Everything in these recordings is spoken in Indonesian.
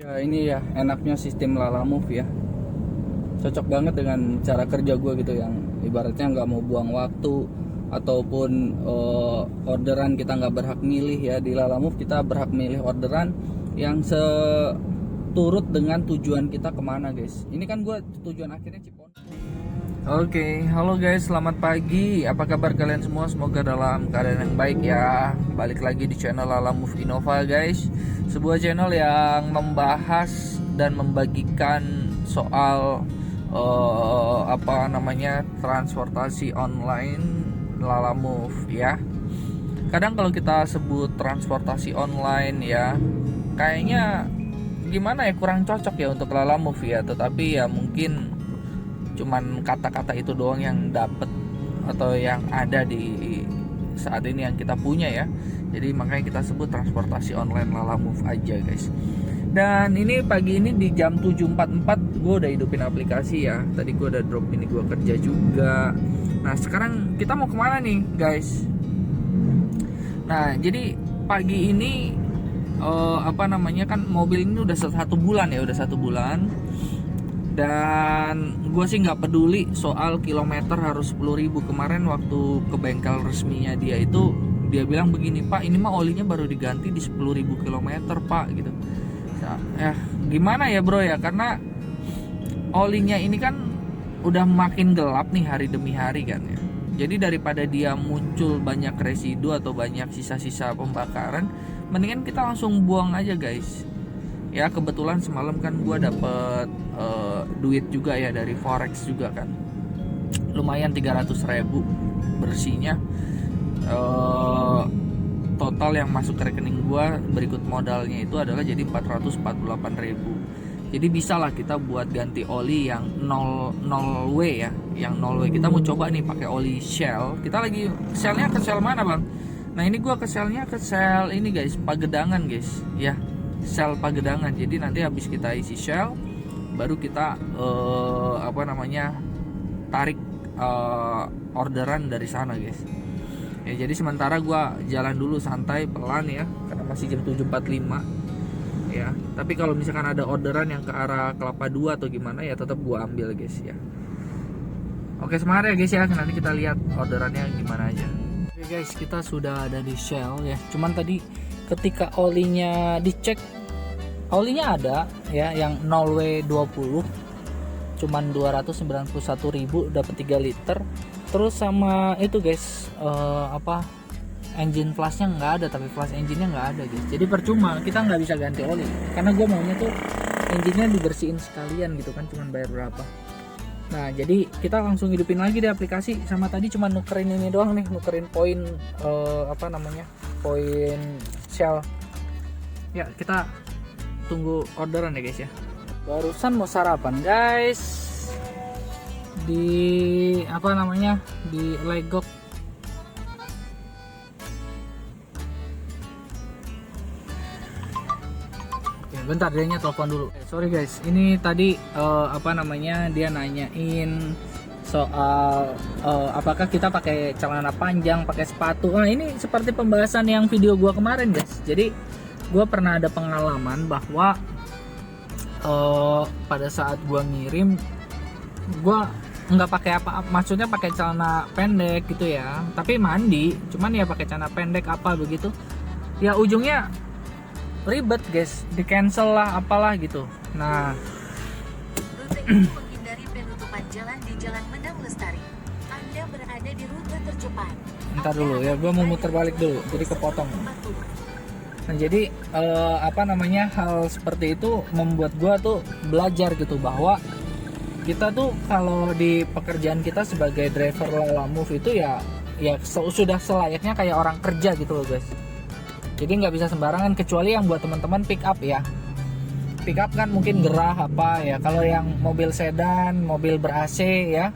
Ya ini ya enaknya sistem Lala Move ya. Cocok banget dengan cara kerja gue gitu, yang ibaratnya nggak mau buang waktu ataupun orderan kita nggak berhak milih ya. Di Lala Move kita berhak milih orderan yang seturut dengan tujuan kita kemana guys. Ini kan gue tujuan akhirnya Ciponda. Oke, halo guys, selamat pagi. Apa kabar kalian semua? Semoga dalam keadaan yang baik ya. Balik lagi di channel Lala Move Innova guys. Sebuah channel yang membahas dan membagikan soal transportasi online Lala Move ya. Kadang kalau kita sebut transportasi online ya, kayaknya gimana ya, kurang cocok ya untuk Lala Move ya. Tetapi ya mungkin cuman kata-kata itu doang yang dapet atau yang ada di saat ini yang kita punya ya. Jadi makanya kita sebut transportasi online Lala Move aja guys. Dan ini pagi ini di jam 7.44 gue udah hidupin aplikasi ya. Tadi gue udah drop ini, gue kerja juga. Nah sekarang kita mau kemana nih guys? Nah jadi pagi ini kan mobil ini udah 1 bulan ya, udah 1 bulan. Dan gue sih nggak peduli soal kilometer harus 10.000. Kemarin waktu ke bengkel resminya dia itu, dia bilang begini, Pak ini mah olinya baru diganti di 10.000 kilometer Pak gitu. Ya gimana ya bro ya, karena olinya ini kan udah makin gelap nih hari demi hari kan ya. Jadi daripada dia muncul banyak residu atau banyak sisa-sisa pembakaran, mendingan kita langsung buang aja guys. Ya kebetulan semalam kan gue dapet duit juga ya dari forex juga kan, lumayan 300.000 bersihnya. Total yang masuk ke rekening gue berikut modalnya itu adalah jadi 448.000. Jadi bisa lah kita buat ganti oli yang 0W ya, yang 0W. Kita mau coba nih pakai oli Shell. Kita lagi Shellnya ke Shell mana bang? Nah ini gue ke Shellnya ke Shell ini guys, Pagedangan guys ya, Shell Pagedangan. Jadi nanti habis kita isi Shell baru kita tarik orderan dari sana guys ya. Jadi sementara gua jalan dulu santai pelan ya, karena masih jam 7.45 ya. Tapi kalau misalkan ada orderan yang ke arah Kelapa 2 atau gimana ya, tetap gua ambil guys ya. Oke semangat ya guys ya, nanti kita lihat orderannya gimana aja. Oke guys, kita sudah ada di Shell ya. Cuman tadi ketika olinya dicek, olinya ada ya yang 0W20 cuman 291.000 dapat 3 liter. Terus sama itu guys, engine flashnya nggak ada, tapi flash engine-nya nggak ada guys. Jadi percuma, kita nggak bisa ganti oli karena gue maunya tuh engine-nya dibersihin sekalian gitu kan, cuman bayar berapa. Nah jadi kita langsung hidupin lagi di aplikasi. Sama tadi cuma nukerin ini doang nih, nukerin poin poin Shell ya. Kita tunggu orderan ya guys ya. Barusan mau sarapan guys di di Legok. Oke bentar, dia telepon dulu. Sorry guys, ini tadi dia nanyain soal apakah kita pakai celana panjang, pakai sepatu. Nah ini seperti pembahasan yang video gua kemarin guys. Jadi gue pernah ada pengalaman bahwa pada saat gue ngirim, gue nggak pakai apa-apa, maksudnya pakai celana pendek gitu ya, tapi mandi, cuman ya pakai celana pendek apa begitu ya, ujungnya ribet guys, di cancel lah apalah gitu. Nah rute ini menghindari penutupan jalan di Jalan Menang Lestari. Anda berada di rute tercepat. Ntar dulu ya, gue mau muter balik dulu, jadi kepotong. Nah jadi hal seperti itu membuat gue tuh belajar gitu, bahwa kita tuh kalau di pekerjaan kita sebagai driver Lala Move itu ya sudah selayaknya kayak orang kerja gitu loh guys. Jadi nggak bisa sembarangan, kecuali yang buat teman-teman pick up ya. Pick up kan mungkin gerah apa ya, kalau yang mobil sedan, mobil ber-AC ya,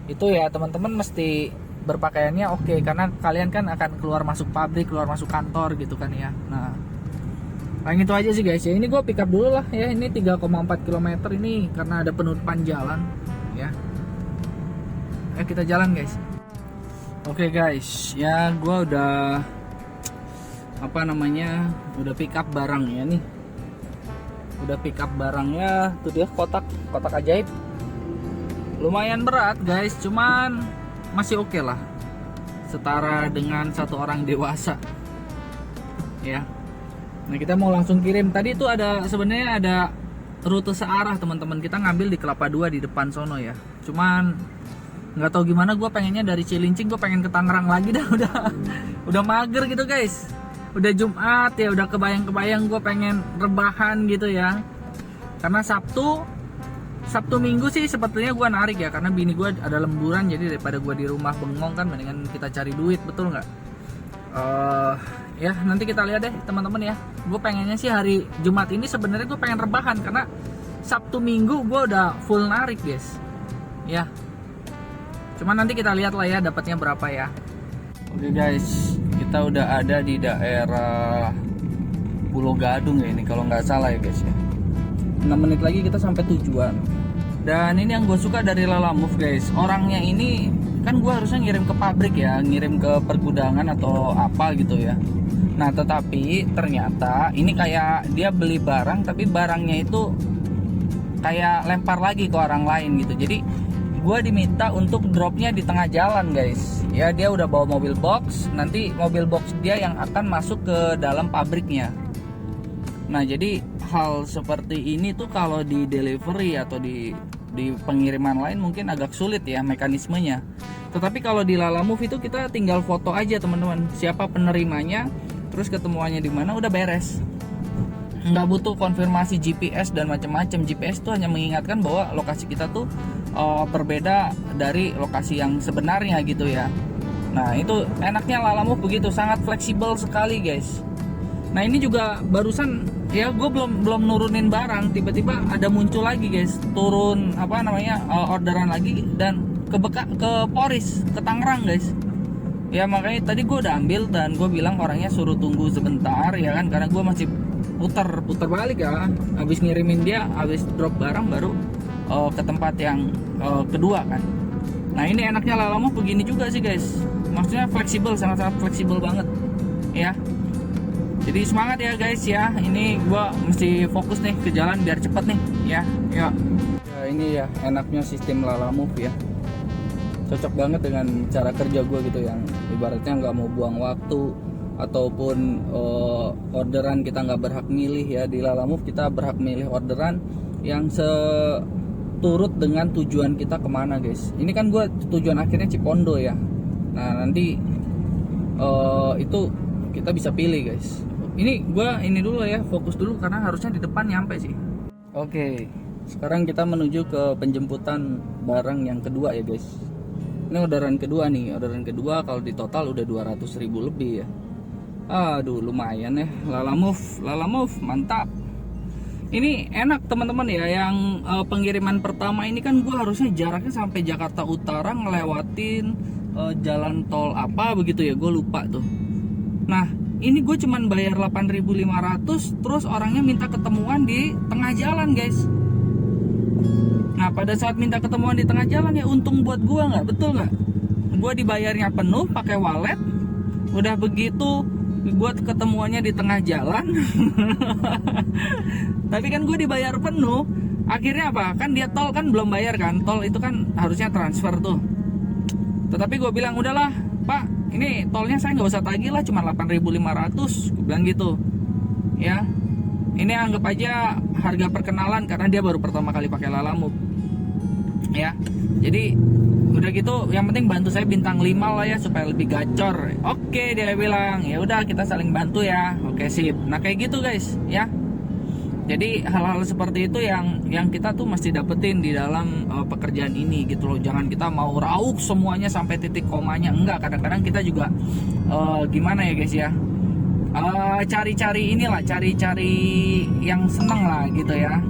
itu ya teman-teman mesti berpakaiannya oke, karena kalian kan akan keluar masuk pabrik, keluar masuk kantor gitu kan ya. Nah paling itu aja sih guys ya. Ini gue pick up dulu lah ya, ini 3,4 km ini karena ada penutupan jalan ya. Kita jalan guys. Oke guys ya, gue udah udah pick up barang ya nih. Udah pick up barangnya, tuh dia kotak ajaib. Lumayan berat guys, cuman masih oke lah, setara dengan satu orang dewasa ya. Nah kita mau langsung kirim. Tadi itu sebenarnya ada rute searah teman-teman, kita ngambil di Kelapa 2 di depan sono ya. Cuman nggak tahu gimana, gue pengennya dari Cilincing gue pengen ke Tangerang lagi dah. Udah mager gitu guys, udah Jumat ya, udah kebayang gue pengen rebahan gitu ya. Karena Sabtu Minggu sih sepertinya gue narik ya, karena bini gue ada lemburan, jadi daripada gue di rumah bengong kan, mendingan kita cari duit, betul nggak? Ya nanti kita lihat deh teman-teman ya. Gue pengennya sih hari Jumat ini sebenarnya gue pengen rebahan, karena Sabtu Minggu gue udah full narik guys ya. Cuman nanti kita lihat lah ya dapatnya berapa ya. Oke guys, kita udah ada di daerah Pulau Gadung ya ini kalau nggak salah ya guys ya. 6 menit lagi kita sampai tujuan. Dan ini yang gue suka dari Lalamove guys, orangnya ini kan gue harusnya ngirim ke pabrik ya, ngirim ke pergudangan atau apa gitu ya. Nah tetapi ternyata ini kayak dia beli barang, tapi barangnya itu kayak lempar lagi ke orang lain gitu. Jadi gue diminta untuk dropnya di tengah jalan guys ya. Dia udah bawa mobil box, nanti mobil box dia yang akan masuk ke dalam pabriknya. Nah jadi hal seperti ini tuh kalau di delivery atau di pengiriman lain mungkin agak sulit ya mekanismenya. Tetapi kalau di Lalamove itu kita tinggal foto aja teman-teman, siapa penerimanya, terus ketemuannya di mana, udah beres. Nggak butuh konfirmasi GPS dan macam-macam. GPS tuh hanya mengingatkan bahwa lokasi kita tuh berbeda dari lokasi yang sebenarnya gitu ya. Nah itu enaknya Lalamove begitu, sangat fleksibel sekali guys. Nah ini juga barusan ya, gue belum nurunin barang, tiba-tiba ada muncul lagi guys, turun orderan lagi dan ke Poris, ke Tangerang guys ya. Makanya tadi gue udah ambil dan gue bilang orangnya suruh tunggu sebentar ya kan, karena gue masih putar balik ya, habis ngirimin dia, habis drop barang baru ke tempat yang kedua kan. Nah ini enaknya Lalamove begini juga sih guys, maksudnya fleksibel, sangat fleksibel banget ya. Jadi semangat ya guys ya, ini gua mesti fokus nih ke jalan biar cepet nih ya. Ya ini ya enaknya sistem Lalamove ya, cocok banget dengan cara kerja gua gitu, yang ibaratnya nggak mau buang waktu ataupun orderan kita nggak berhak milih ya. Di Lalamove kita berhak milih orderan yang seturut dengan tujuan kita kemana guys. Ini kan gua tujuan akhirnya Cipondo ya. Nah nanti itu kita bisa pilih guys. Ini dulu ya, fokus dulu karena harusnya di depan nyampe sih. Oke, sekarang kita menuju ke penjemputan barang yang kedua ya guys. Ini orderan kedua nih, orderan kedua kalau di total udah 200.000 lebih ya. Aduh lumayan ya. Lalamove mantap. Ini enak teman-teman ya, yang pengiriman pertama ini kan gua harusnya jaraknya sampai Jakarta Utara, ngelewatin jalan tol apa begitu ya, gue lupa tuh. Nah ini gue cuman bayar 8.500, terus orangnya minta ketemuan di tengah jalan guys. Nah pada saat minta ketemuan di tengah jalan ya untung buat gue nggak, betul nggak? Gue dibayarnya penuh pakai wallet, udah begitu gue ketemuannya di tengah jalan. Tapi kan gue dibayar penuh, akhirnya apa? Kan dia tol kan belum bayar kan, tol itu kan harusnya transfer tuh. Tetapi gue bilang udahlah Pak, ini tolnya saya nggak usah tagih lah, cuma 8.500, gue bilang gitu ya. Ini anggap aja harga perkenalan karena dia baru pertama kali pakai Lalamove ya. Jadi udah gitu yang penting bantu saya bintang 5 lah ya supaya lebih gacor. Oke dia bilang ya udah kita saling bantu ya. Oke sip. Nah kayak gitu guys ya. Jadi hal-hal seperti itu yang kita tuh mesti dapetin di dalam pekerjaan ini gitu loh. Jangan kita mau rauk semuanya sampai titik komanya, enggak. Kadang-kadang kita juga gimana ya guys ya, cari-cari inilah, cari-cari yang seneng lah gitu ya.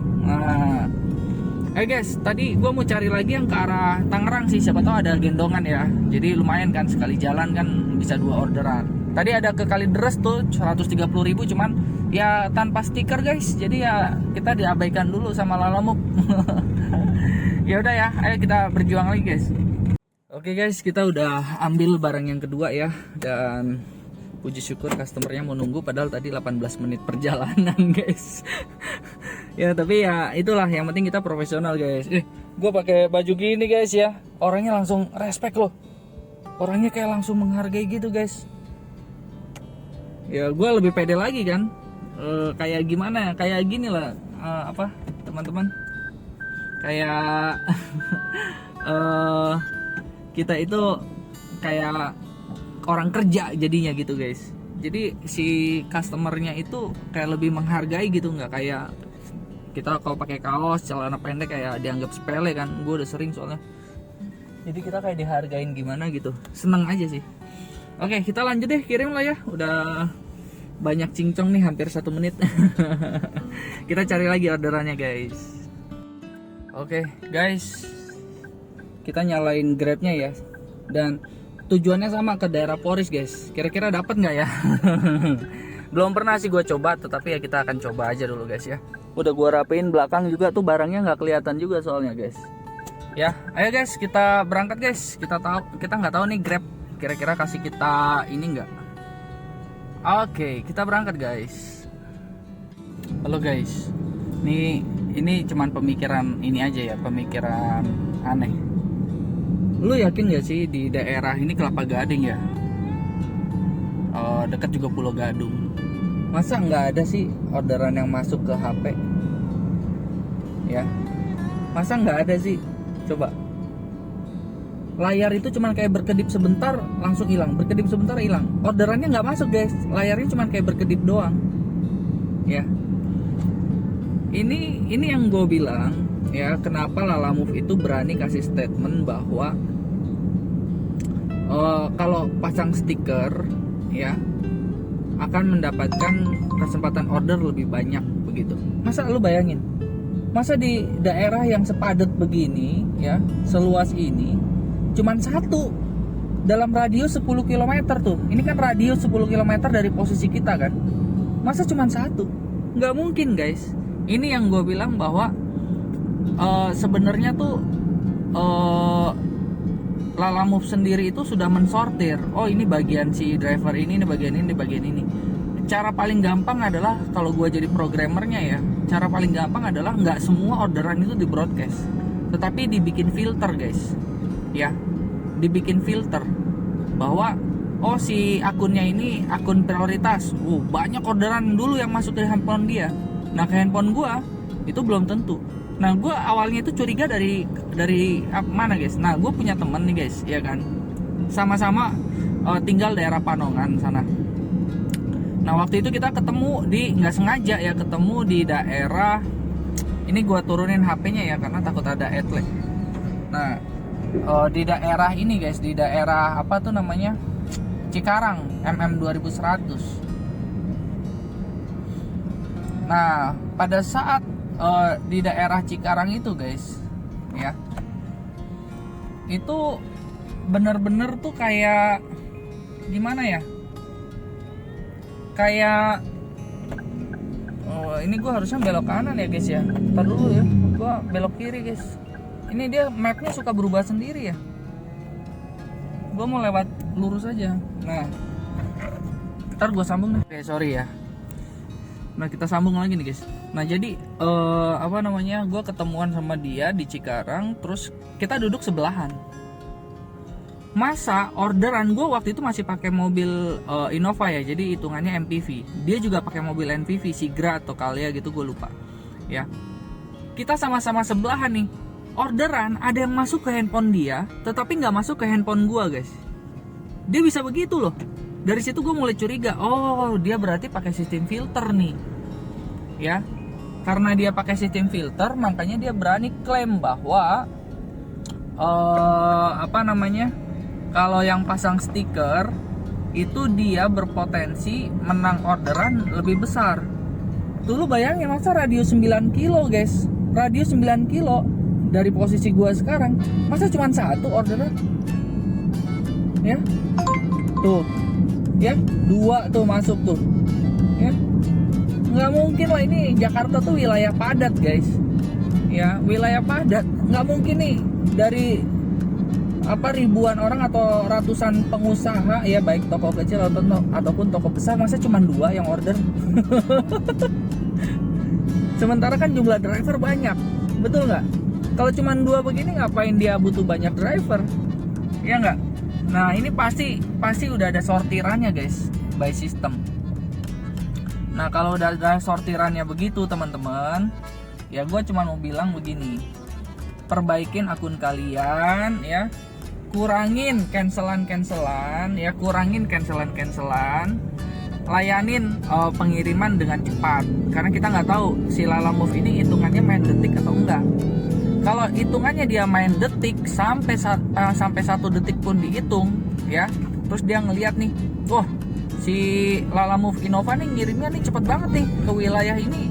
Guys, tadi gue mau cari lagi yang ke arah Tangerang sih, siapa tahu ada gendongan ya. Jadi lumayan kan, sekali jalan kan bisa 2 orderan. Tadi ada ke Kalideres tuh 130.000, cuman ya tanpa stiker guys. Jadi ya kita diabaikan dulu sama Lalamove. Ya udah ya, ayo kita berjuang lagi guys. Oke guys, kita udah ambil barang yang kedua ya, dan puji syukur customernya mau nunggu padahal tadi 18 menit perjalanan guys. Ya tapi ya itulah yang penting kita profesional guys. Gue pakai baju gini guys ya, orangnya langsung respect loh, orangnya kayak langsung menghargai gitu guys. Ya gue lebih pede lagi kan. Kayak gimana, kayak gini lah, apa teman-teman, kayak kita itu kayak orang kerja jadinya gitu guys. Jadi si customernya itu kayak lebih menghargai gitu, nggak kayak kita kalau pakai kaos celana pendek kayak dianggap sepele kan. Gue udah sering soalnya, jadi kita kayak dihargain gimana gitu, seneng aja sih. Oke, kita lanjut deh, kirim lah ya, udah banyak cincong nih, hampir 1 menit. Kita cari lagi orderannya guys. Oke guys, kita nyalain Grabnya ya, dan tujuannya sama ke daerah Poris guys. Kira-kira dapat nggak ya? Belum pernah sih gue coba, tetapi ya kita akan coba aja dulu guys ya. Udah gue rapiin belakang juga tuh, barangnya nggak kelihatan juga soalnya guys. Ya, ayo guys kita berangkat guys. Kita nggak tahu nih Grab kira-kira kasih kita ini nggak. Oke, kita berangkat guys. Halo guys, ini cuman pemikiran ini aja ya, pemikiran aneh. Lu yakin gak sih di daerah ini Kelapa Gading ya, dekat juga Pulau Gadung, masa nggak ada sih orderan yang masuk ke HP ya? Masa nggak ada sih? Coba, layar itu cuman kayak berkedip sebentar langsung hilang, berkedip sebentar hilang, orderannya nggak masuk guys, layarnya cuman kayak berkedip doang ya. Ini yang gue bilang ya, kenapa Lalamove itu berani kasih statement bahwa kalau pasang stiker ya akan mendapatkan kesempatan order lebih banyak begitu. Masa lu bayangin, masa di daerah yang sepadat begini ya, seluas ini, cuman satu dalam radius 10 km tuh. Ini kan radius 10 km dari posisi kita kan, masa cuman satu? Nggak mungkin guys. Ini yang gue bilang bahwa sebenarnya tuh Lalamove sendiri itu sudah mensortir. Oh, ini bagian si driver ini bagian ini, bagian ini. Cara paling gampang adalah, kalau gue jadi programmernya ya, cara paling gampang adalah nggak semua orderan itu di broadcast, tetapi dibikin filter guys ya, dibikin filter bahwa oh si akunnya ini akun prioritas, banyak orderan dulu yang masuk ke handphone dia. Nah ke handphone gue itu belum tentu. Nah gue awalnya itu curiga dari mana guys. Nah gue punya temen nih guys ya kan, sama-sama tinggal daerah Panongan sana. Nah waktu itu kita ketemu nggak sengaja ya, ketemu di daerah ini, gue turunin HP-nya ya karena takut ada adlag. Nah di daerah ini guys, di daerah apa tuh namanya, Cikarang, MM 2100. Nah pada saat di daerah Cikarang itu guys ya, itu bener-bener tuh kayak gimana ya, kayak ini gue harusnya belok kanan ya guys ya, ntar dulu ya, gue belok kiri guys. Ini dia mapnya suka berubah sendiri ya, gue mau lewat lurus aja. Nah ntar gue sambung nih. Oke sorry ya. Nah kita sambung lagi nih guys. Nah jadi apa namanya, gue ketemuan sama dia di Cikarang, terus kita duduk sebelahan. Masa orderan gue waktu itu masih pakai mobil Innova ya, jadi hitungannya MPV. Dia juga pakai mobil NPV, Sigra atau Calya gitu, gue lupa ya. Kita sama-sama sebelahan nih, orderan ada yang masuk ke handphone dia tetapi nggak masuk ke handphone gue guys. Dia bisa begitu loh. Dari situ gue mulai curiga, oh dia berarti pakai sistem filter nih ya. Karena dia pakai sistem filter, makanya dia berani klaim bahwa apa namanya, kalau yang pasang stiker itu dia berpotensi menang orderan lebih besar. Tuh lu bayangin, masa radius 9 kilo guys, radius 9 kilo dari posisi gua sekarang, masa cuma satu orderan ya. Tuh ya, 2 tuh masuk tuh ya. Nggak mungkin lah, ini Jakarta tuh wilayah padat guys ya, wilayah padat. Nggak mungkin nih dari apa ribuan orang atau ratusan pengusaha ya, baik toko kecil ataupun toko besar, masa cuma 2 yang order. Sementara kan jumlah driver banyak, betul nggak? Kalau cuma 2 begini ngapain dia butuh banyak driver? Ya nggak? Nah ini pasti udah ada sortirannya guys, by system. Nah kalau udah ada sortirannya begitu teman-teman, ya gue cuma mau bilang begini, perbaikin akun kalian ya, kurangin cancelan ya, layanin pengiriman dengan cepat, karena kita nggak tahu si Lalamove ini hitungannya main detik atau enggak. Kalau hitungannya dia main detik sampai 1 detik pun dihitung ya, terus dia ngelihat nih, wah si Lalamove Innova nih ngirimnya nih cepet banget nih ke wilayah ini,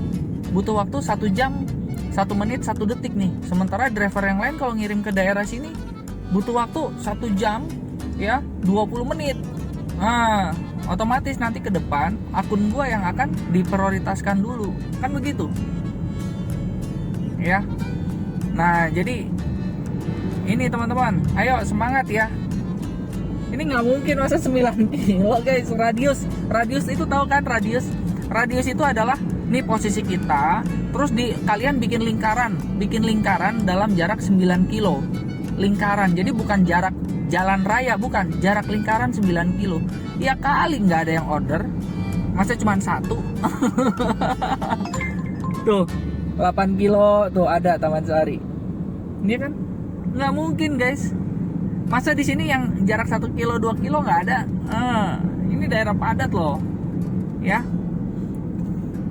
butuh waktu 1 jam 1 menit 1 detik nih. Sementara driver yang lain kalau ngirim ke daerah sini butuh waktu 1 jam ya 20 menit. Nah otomatis nanti ke depan akun gua yang akan diprioritaskan dulu, kan begitu ya. Nah jadi ini teman-teman, ayo semangat ya. Ini nggak mungkin masa 9 kilo guys. Radius itu tahu kan, radius itu adalah nih posisi kita, terus kalian bikin lingkaran dalam jarak 9 kilo lingkaran. Jadi bukan jarak jalan raya, bukan, jarak lingkaran 9 kilo. Ya kali nggak ada yang order, masa cuma 1. Tuh 8 kilo tuh ada Taman Sari. Ini kan nggak mungkin guys. Masa di sini yang jarak 1 kilo 2 kilo nggak ada? Ini daerah padat loh ya,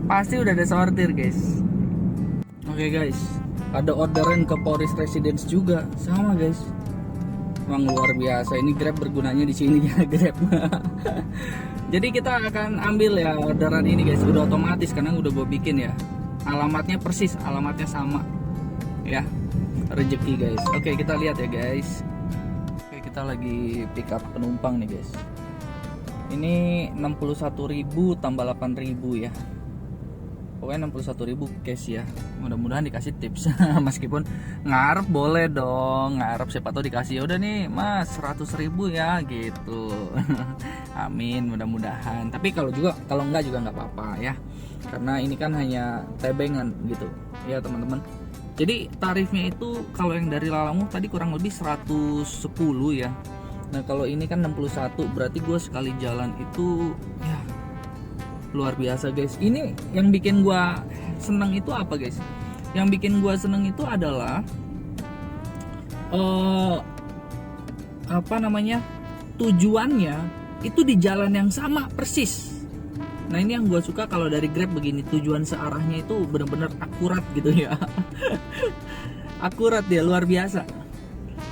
pasti udah ada sortir guys. Oke guys, ada orderan ke Polres Residence juga sama guys. Emang luar biasa ini Grab bergunanya di sini ya Grab. Jadi kita akan ambil ya orderan ini guys, udah otomatis karena udah gue bikin ya. Alamatnya persis, alamatnya sama ya. Rezeki guys. Oke kita lihat ya guys. Oke kita lagi pick up penumpang nih guys. Ini 61.000 tambah 8.000 ya. Pokoknya 61.000 cash ya. Mudah-mudahan dikasih tips. Meskipun ngarep boleh dong, ngarep siapa tahu dikasih. Ya udah nih mas 100.000 ya gitu. Amin mudah-mudahan. Tapi kalau enggak juga nggak apa-apa ya, karena ini kan hanya tebengan gitu ya teman-teman. Jadi tarifnya itu kalau yang dari Lalamove tadi kurang lebih 110 ya. Nah kalau ini kan 61, berarti gue sekali jalan itu ya luar biasa guys. Ini yang bikin gua seneng itu apa guys? Yang bikin gua seneng itu adalah tujuannya itu di jalan yang sama persis. Nah ini yang gua suka kalau dari Grab begini, tujuan searahnya itu benar-benar akurat gitu ya. Akurat dia luar biasa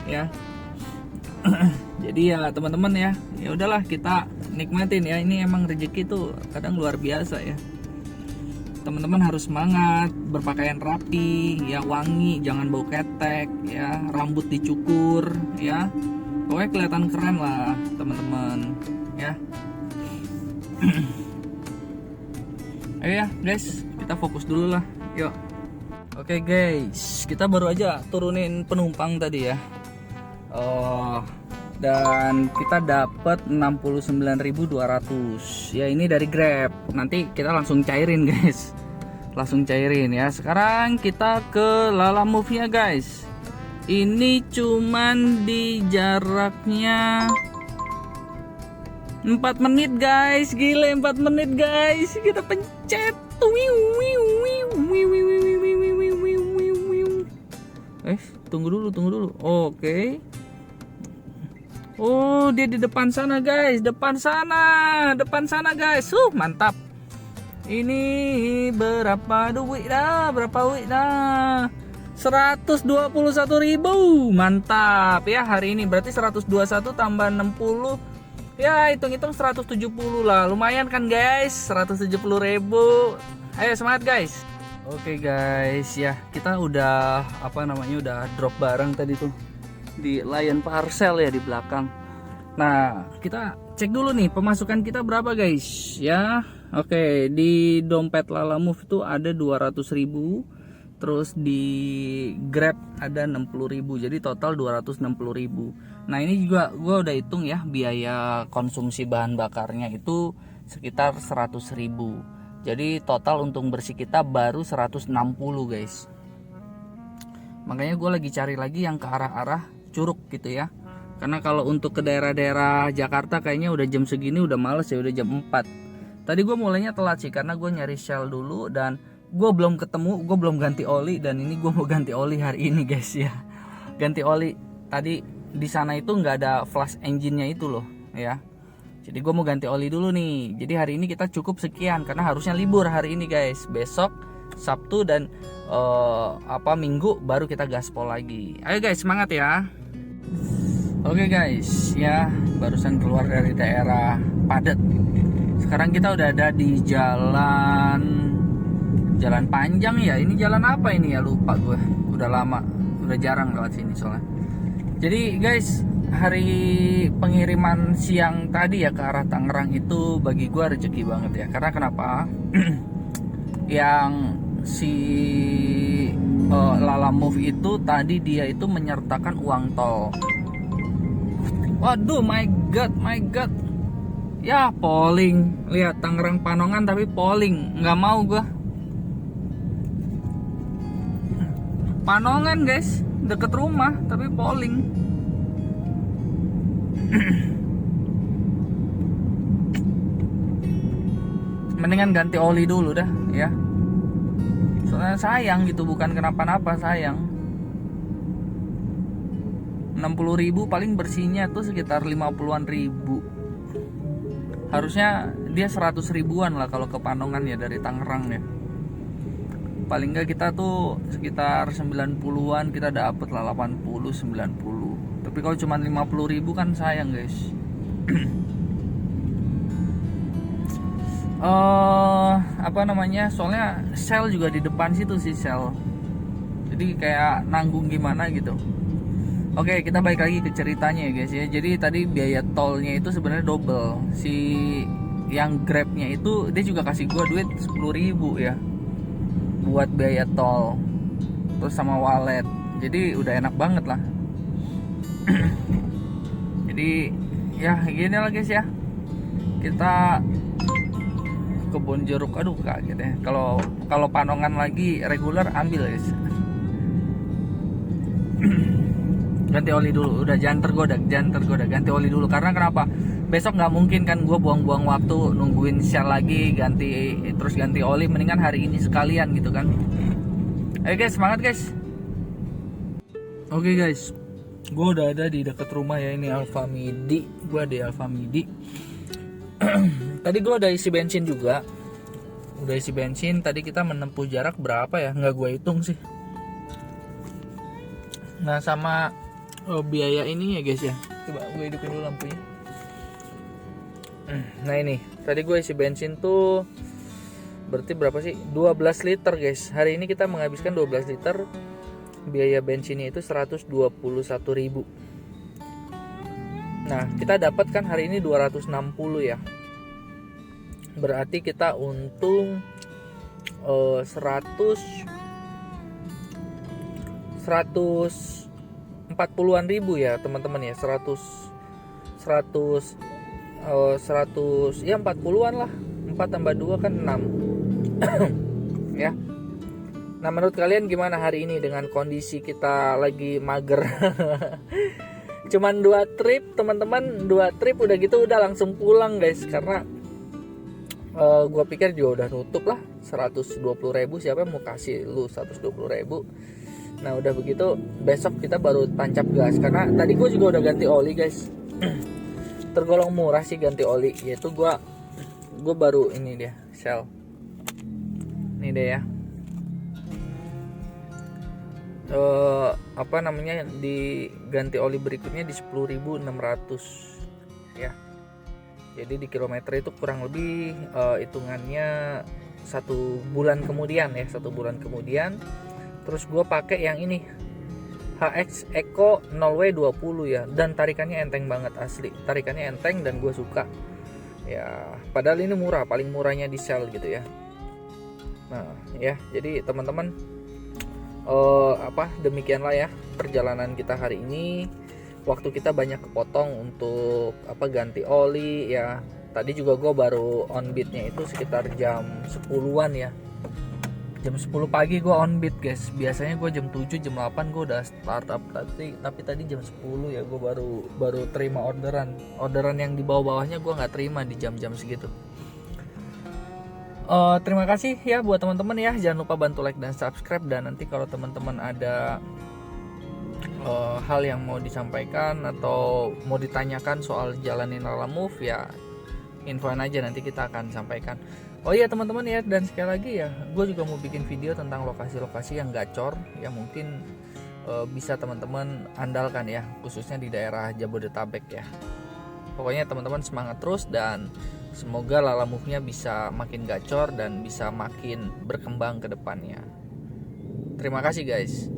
ya. Jadi ya teman-teman ya udahlah kita nikmatin ya, ini emang rezeki tuh kadang luar biasa ya. Teman-teman harus semangat, berpakaian rapi ya, wangi, jangan bau ketek ya, rambut dicukur ya, pokoknya kelihatan keren lah teman-teman ya. Ayo ya guys, kita fokus dulu lah, yuk. Oke guys, kita baru aja turunin penumpang tadi ya. Dan kita dapat 69.200 ya, ini dari Grab. Nanti kita langsung cairin guys, langsung cairin ya. Sekarang kita ke Lalamove nya guys. Ini cuman di jaraknya 4 menit guys, gile 4 menit guys. Kita pencet tunggu dulu. Oke. Oh, dia di depan sana guys, depan sana guys. Mantap. Ini berapa duit dah? 121.000. Mantap ya hari ini. Berarti 121 tambah 60. Ya, hitung-hitung 170 lah. Lumayan kan guys? 170.000. Ayo semangat guys. Oke guys, ya kita udah udah drop barang tadi tuh di Lion Parcel ya di belakang. Nah kita cek dulu nih pemasukan kita berapa guys ya. Oke, di dompet Lalamove itu ada 200.000, terus di Grab ada 60.000, jadi total 260.000. Nah ini juga gue udah hitung ya, biaya konsumsi bahan bakarnya itu sekitar 100.000. Jadi total untung bersih kita baru 160 guys. Makanya gue lagi cari lagi yang ke arah-arah Curug gitu ya. Karena kalau untuk ke daerah-daerah Jakarta kayaknya udah jam segini udah males ya, udah jam 4. Tadi gue mulainya telat sih karena gue nyari Shell dulu dan gue belum ketemu, gue belum ganti oli, dan ini gue mau ganti oli hari ini guys ya. Ganti oli. Tadi di sana itu nggak ada flash engine-nya itu loh ya. Jadi gue mau ganti oli dulu nih. Jadi hari ini kita cukup sekian karena harusnya libur hari ini guys. Besok Sabtu dan Minggu baru kita gaspol lagi. Ayo guys, semangat ya. Oke guys, ya barusan keluar dari daerah padat. Sekarang kita udah ada di jalan panjang ya. Ini jalan apa ini ya, lupa gue. Udah lama, udah jarang lewat sini soalnya. Jadi guys, hari pengiriman siang tadi ya ke arah Tangerang itu bagi gue rezeki banget ya. Karena kenapa? Yang si Lala Move itu tadi dia itu menyertakan uang tol. Waduh, my god. Ya polling, lihat Tangerang Panongan tapi polling, nggak mau gua. Panongan guys, deket rumah tapi polling. Mendingan ganti oli dulu dah ya. Soalnya sayang gitu, bukan kenapa-napa, sayang. 60.000 paling bersihnya tuh sekitar 50-an ribu. Harusnya dia 100 ribuan lah kalau ke Panongan ya dari Tangerang ya. Paling enggak kita tuh sekitar 90-an kita dapet lah, 80 90. Tapi kalau cuma 50.000 kan sayang guys. Soalnya Shell juga di depan situ sih, Shell. Jadi kayak nanggung gimana gitu. Oke, kita balik lagi ke ceritanya ya guys ya. Jadi tadi biaya tolnya itu sebenarnya double. Si yang Grabnya itu dia juga kasih gua duit 10.000 ya buat biaya tol. Terus sama wallet. Jadi udah enak banget lah. Jadi ya gini lah guys ya. Kita Kebun Jeruk, aduh kaget ya. Kalau Panongan lagi reguler ambil guys. Ganti oli dulu, udah jangan tergoda, ganti oli dulu. Karena kenapa? Besok nggak mungkin kan gue buang-buang waktu nungguin Shell lagi ganti oli. Mendingan hari ini sekalian gitu kan. Ayo guys, semangat guys. Oke guys, gue udah ada di dekat rumah ya, ini Alfa Midi. Gue di Alfa Midi. Tadi gue udah isi bensin juga. Tadi kita menempuh jarak berapa ya? Nggak gue hitung sih. Nah sama biaya ini ya guys ya. Coba gue hidupin dulu lampunya. Nah ini, tadi gue isi bensin tuh berarti berapa sih? 12 liter guys. Hari ini kita menghabiskan 12 liter. Biaya bensinnya itu 121.000. Nah, kita dapat kan hari ini 260 ya. Berarti kita untung 140-an ribu ya teman-teman ya. 100 ya 40-an lah. 4 tambah 2 kan 6. Ya. Nah, menurut kalian gimana hari ini dengan kondisi kita lagi mager? Cuman 2 trip teman-teman, 2 trip udah gitu udah langsung pulang guys. Karena gua pikir juga udah nutup lah 120.000, siapa yang mau kasih lu 120.000. Nah udah begitu besok kita baru tancap gas. Karena tadi gue juga udah ganti oli guys. Tergolong murah sih ganti oli. Yaitu gue baru ini dia Shell. Ini deh ya. Diganti oli berikutnya di 10.600 ya. Jadi di kilometer itu kurang lebih hitungannya 1 bulan kemudian ya, 1 bulan kemudian. Terus gue pakai yang ini HX Eco 0W20 ya, dan tarikannya enteng banget asli. Tarikannya enteng dan gue suka. Ya, padahal ini murah, paling murahnya di Shell gitu ya. Nah, ya, jadi teman-teman demikianlah ya perjalanan kita hari ini. Waktu kita banyak kepotong untuk ganti oli ya. Tadi juga gue baru on beatnya itu sekitar jam 10-an ya. Jam 10 pagi gue on beat guys. Biasanya gue jam 7, jam 8 gue udah startup. Tapi tadi jam 10 ya gue baru terima orderan. Orderan yang di bawah-bawahnya gue nggak terima di jam-jam segitu. Terima kasih ya buat teman-teman ya. Jangan lupa bantu like dan subscribe. Dan nanti kalau teman-teman ada hal yang mau disampaikan atau mau ditanyakan soal jalanin Lalamove ya, infoin aja, nanti kita akan sampaikan. Oh iya teman-teman ya, dan sekali lagi ya, gue juga mau bikin video tentang lokasi-lokasi yang gacor yang mungkin bisa teman-teman andalkan ya, khususnya di daerah Jabodetabek ya. Pokoknya teman-teman semangat terus dan semoga Lalamove-nya bisa makin gacor dan bisa makin berkembang ke depannya. Terima kasih guys.